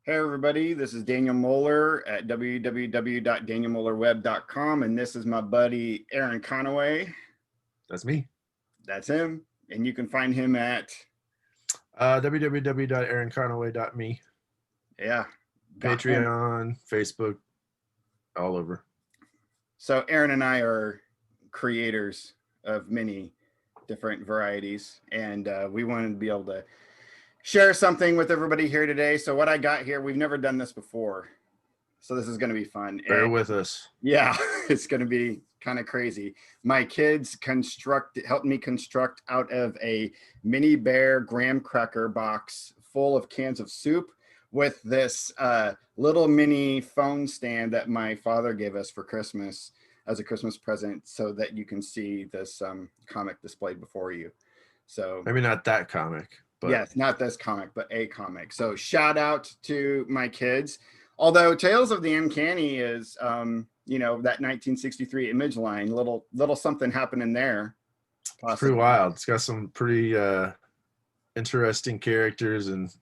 Hey everybody, this is Daniel Moeller at www.danielmoellerweb.com, and this is my buddy Aaron Conaway. That's me. That's him, and you can find him at www.aaronconaway.me. yeah, Patreon, Facebook, all over. So Aaron and I are creators of many different varieties, and we wanted to be able to share something with everybody here today. So what I got here, we've never done this before, so this is going to be fun. Bear with us. Yeah, it's going to be kind of crazy. My kids helped me construct out of a mini bear graham cracker box full of cans of soup with this little mini phone stand that my father gave us for Christmas as a Christmas present, so that you can see this comic displayed before you. So maybe not that comic. But yes, not this comic, but a comic. So shout out to my kids. Although Tales of the Uncanny is, you know, that 1963 Image line, little something happening there. Possibly. It's pretty wild. It's got some pretty interesting characters and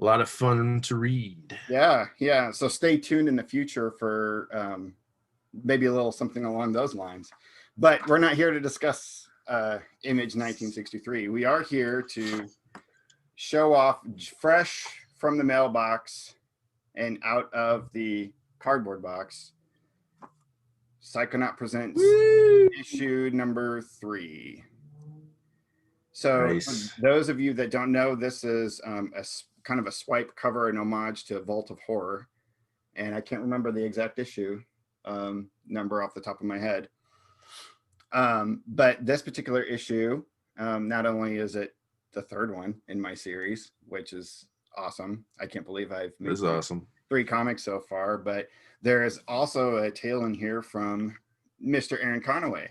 a lot of fun to read. Yeah, yeah. So stay tuned in the future for maybe a little something along those lines. But we're not here to discuss Image 1963. We are here to show off fresh from the mailbox and out of the cardboard box, Psychonaut Presents issue number 3. So nice. For those of you that don't know, this is a kind of a swipe cover, an homage to Vault of Horror. And I can't remember the exact issue number off the top of my head. But this particular issue, not only is it the 3rd one in my series, which is awesome. I can't believe I've made awesome 3 comics so far, but there is also a tale in here from Mr. Aaron Conaway.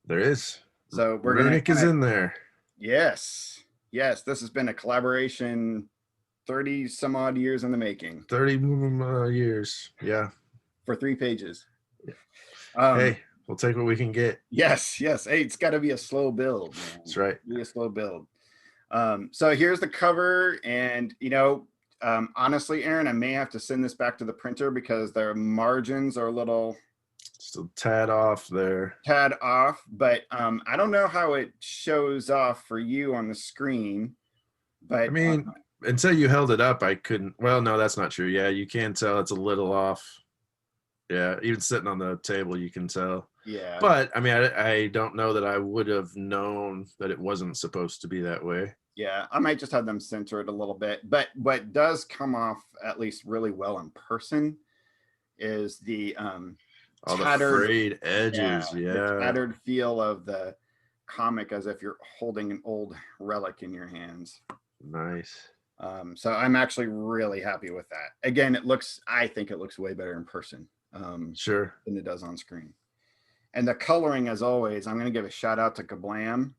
There is. So we're Runic is in there. Yes. Yes. This has been a collaboration 30 some odd years in the making. 30 years. Yeah. For 3 pages. Hey, we'll take what we can get. Yes, yes. Hey, it's got to be a slow build, man. That's right. Be a slow build. So here's the cover, and you know, honestly, Aaron, I may have to send this back to the printer because their margins are a little just a tad off there. Tad off, but I don't know how it shows off for you on the screen. But I mean, until you held it up, I couldn't. Well, no, that's not true. Yeah, you can tell it's a little off. Yeah, even sitting on the table, you can tell. Yeah. But, I mean, I don't know that I would have known that it wasn't supposed to be that way. Yeah, I might just have them center it a little bit. But what does come off at least really well in person is the all tattered, the frayed edges. Yeah. The tattered feel of the comic, as if you're holding an old relic in your hands. Nice. So I'm actually really happy with that. Again, I think it looks way better in person. Sure. Than it does on screen. And the coloring, as always, I'm going to give a shout out to Kablam,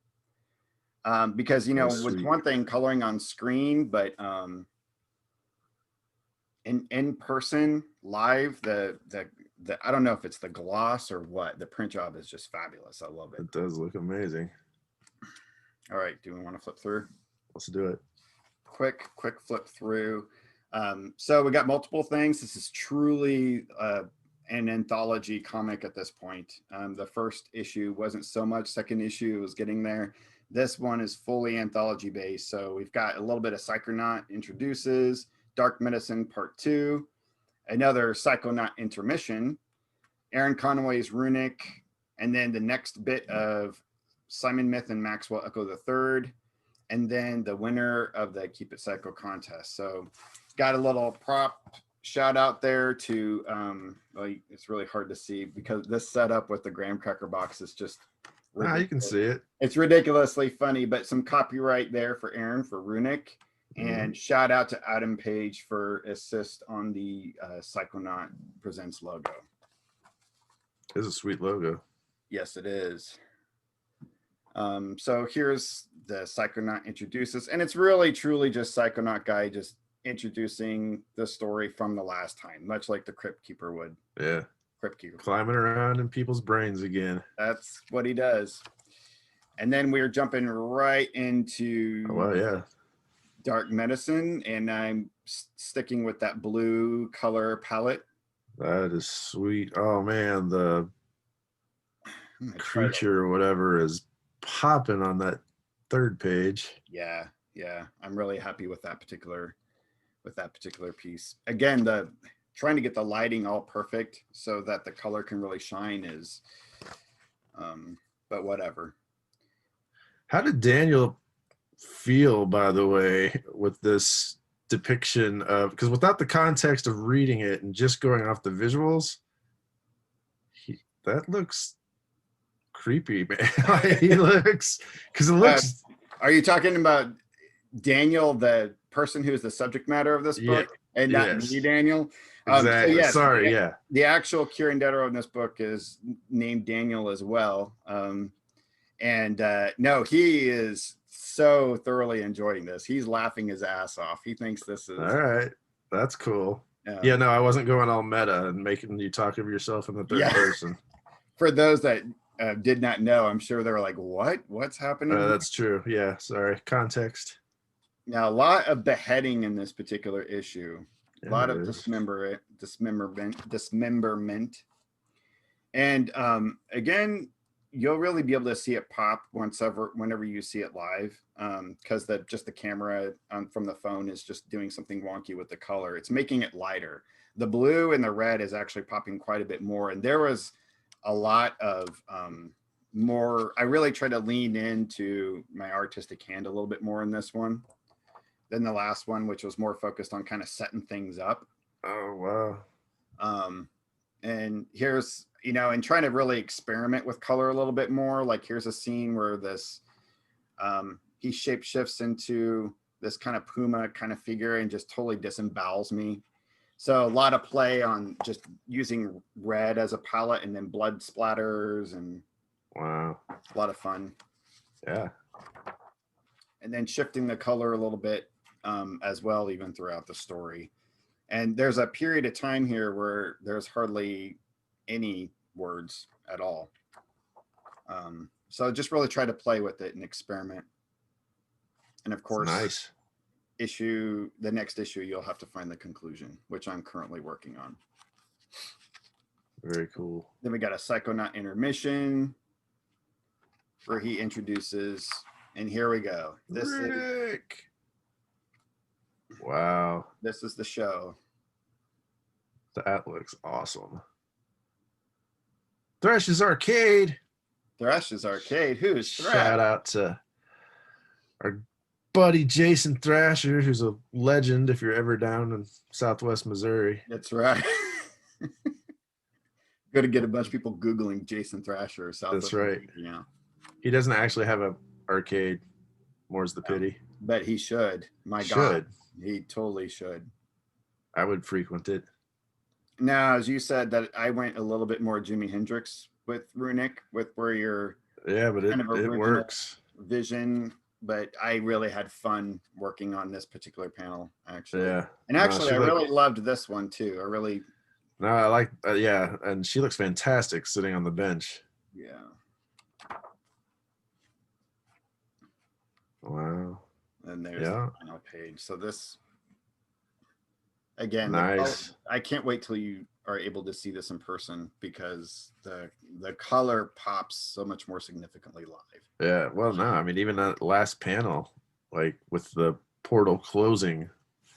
because, you know, it's one thing coloring on screen, but in person, live, the I don't know if it's the gloss or what, the print job is just fabulous. I love it. It does look amazing. All right, do we want to flip through? Let's do it. Quick flip through. So we got multiple things. This is truly an anthology comic at this point. The first issue wasn't so much. Second issue was getting there. This one is fully anthology based. So we've got a little bit of Psychonaut introduces, Dark Medicine Part 2, another Psychonaut intermission, Aaron Conaway's Runic, and then the next bit of Simon Myth and Maxwell Echo III, and then the winner of the Keep It Psycho contest. So got a little prop shout out there to, well, it's really hard to see because this setup with the graham cracker box is just ridiculous. You can see it. It's ridiculously funny, but some copyright there for Aaron for Runic, and shout out to Adam Page for assist on the Psychonaut Presents logo. It's a sweet logo. Yes, it is. So here's the Psychonaut introduces, and it's really truly just Psychonaut guy just introducing the story from the last time, much like the Crypt Keeper would. Yeah. Crypt Keeper. Climbing around in people's brains again. That's what he does. And then we're jumping right into yeah, Dark Medicine, and I'm sticking with that blue color palette. That is sweet. Oh man, the creature or whatever is popping on that third page. Yeah, I'm really happy with that particular piece. Again, the trying to get the lighting all perfect so that the color can really shine is but whatever. How did Daniel feel, by the way, with this depiction of, because without the context of reading it and just going off the visuals, that looks creepy, man. He looks, because it looks. Are you talking about Daniel, the person who is the subject matter of this book, and not me, Daniel? Exactly. So yes, sorry, the actual Kirindero in this book is named Daniel as well. And no, he is so thoroughly enjoying this. He's laughing his ass off. He thinks this is all right. That's cool. Yeah, no, I wasn't going all meta and making you talk of yourself in the third person. For those that did not know, I'm sure they're like, what's happening? That's true. Yeah, sorry. Context. Now, a lot of beheading in this particular issue. Yeah, a lot of dismemberment. And again, you'll really be able to see it pop whenever you see it live, because the camera from the phone is just doing something wonky with the color. It's making it lighter. The blue and the red is actually popping quite a bit more, and there was a lot of more. I really tried to lean into my artistic hand a little bit more in this one than the last one, which was more focused on kind of setting things up. Oh wow. And here's, and trying to really experiment with color a little bit more. Like here's a scene where this he shapeshifts into this kind of puma kind of figure and just totally disembowels me. So a lot of play on just using red as a palette, and then blood splatters, and wow, a lot of fun. Yeah. And then shifting the color a little bit as well, even throughout the story. And there's a period of time here where there's hardly any words at all. So just really try to play with it and experiment. And of course, nice. The next issue, you'll have to find the conclusion, which I'm currently working on. Very cool. Then we got a Psychonaut intermission where he introduces, and here we go. This Runic. Wow. This is the show. That looks awesome. Thrash's Arcade. Thrash's Arcade. Who's Thrash? Shout out to our buddy Jason Thrasher, who's a legend if you're ever down in Southwest Missouri. That's right. Going to get a bunch of people Googling Jason Thrasher. That's right. Yeah. He doesn't actually have an arcade. More's the pity. But he should. My God. He totally should. I would frequent it. Now, as you said, that I went a little bit more Jimi Hendrix with Runic, with where you're but it works. Vision, but I really had fun working on this particular panel, actually. Yeah. And actually, I really loved this one too. I like, and she looks fantastic sitting on the bench. Yeah. Wow. And there's the final page. So this, again, nice. I can't wait till you are able to see this in person, because the color pops so much more significantly live. Yeah. Well, no, I mean, even that last panel, like with the portal closing,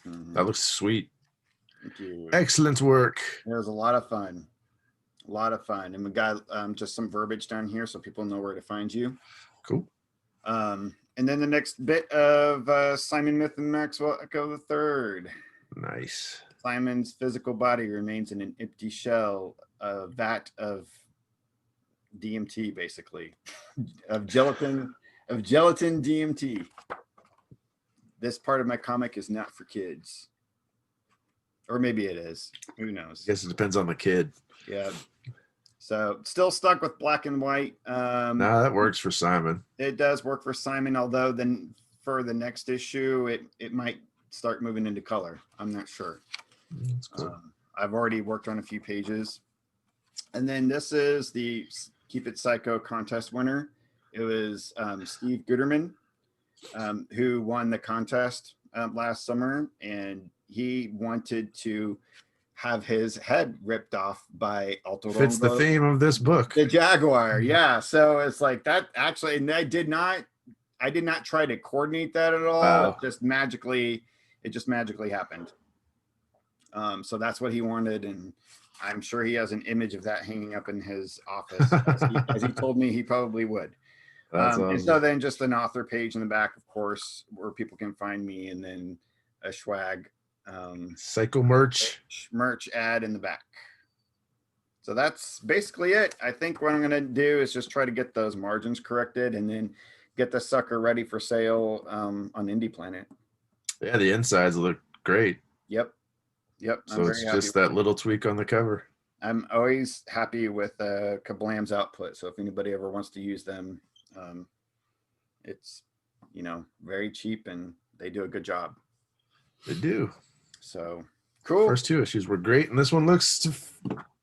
that looks sweet. Thank you. Excellent work. It was a lot of fun. A lot of fun. And we got just some verbiage down here so people know where to find you. Cool. And then the next bit of Simon Myth and Maxwell Echo III. Nice. Simon's physical body remains in an empty shell, a vat of DMT, basically, of gelatin DMT. This part of my comic is not for kids. Or maybe it is. Who knows? I guess it depends on the kid. Yeah. So still stuck with black and white. No, that works for Simon. It does work for Simon, although then for the next issue, it might start moving into color. I'm not sure. That's cool. I've already worked on a few pages. And then this is the Keep It Psycho contest winner. It was Steve Guterman, who won the contest. last summer, and he wanted to have his head ripped off by Fits the Altorongo, theme of this book. the Jaguar. Yeah, so it's like that actually, and I did not try to coordinate that at all. Wow. It just magically happened. So that's what he wanted, and I'm sure he has an image of that hanging up in his office, as he told me he probably would. Awesome. And so then just an author page in the back, of course, where people can find me, and then a swag Psycho merch ad in the back. So that's basically it. I think what I'm going to do is just try to get those margins corrected, and then get the sucker ready for sale on Indie Planet. Yeah, the insides look great. Yep. So it's just that little tweak on the cover. I'm always happy with Kablam's output. So if anybody ever wants to use them, it's, very cheap, and they do a good job. They do. So cool. First 2 issues were great, and this one looks to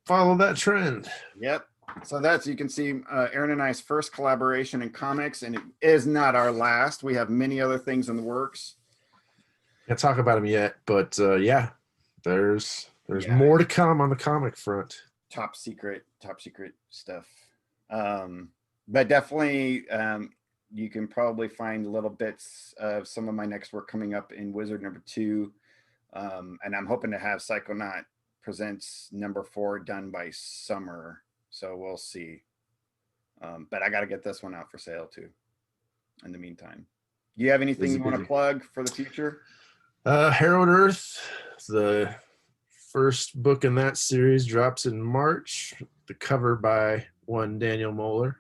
follow that trend. Yep. So you can see Aaron and I's first collaboration in comics, and it is not our last. We have many other things in the works. Can't talk about them yet, but yeah, there's more to come on the comic front. Top secret stuff. But definitely, you can probably find little bits of some of my next work coming up in Wizard #2. And I'm hoping to have Psychonaut Presents #4 done by summer. So we'll see. But I got to get this one out for sale too. In the meantime, do you have anything you want to plug for the future? Harrowed Earth, the first book in that series, drops in March. The cover by one Daniel Moeller.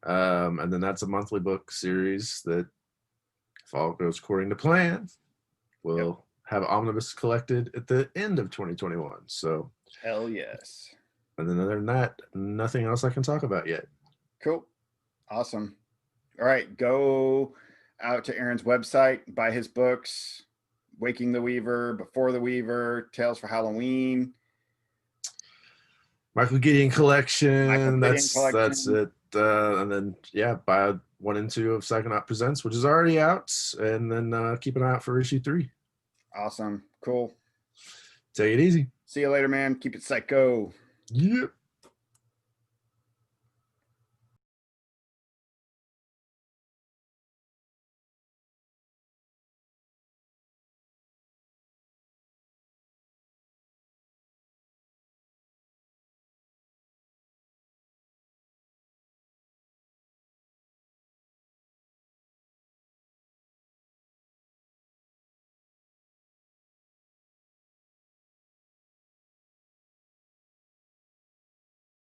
And then that's a monthly book series that, if all goes according to plan, will have omnibus collected at the end of 2021. So hell yes. And then other than that, nothing else I can talk about yet. Cool. Awesome. All right, go out to Aaron's website, buy his books, Waking the Weaver, Before the Weaver, Tales for Halloween, Michael Gideon collection. That's it. And then buy 1 and 2 of Psychonaut Presents, which is already out, and then keep an eye out for issue 3. Awesome. Cool. Take it easy. See you later, man. Keep it psycho. Yep.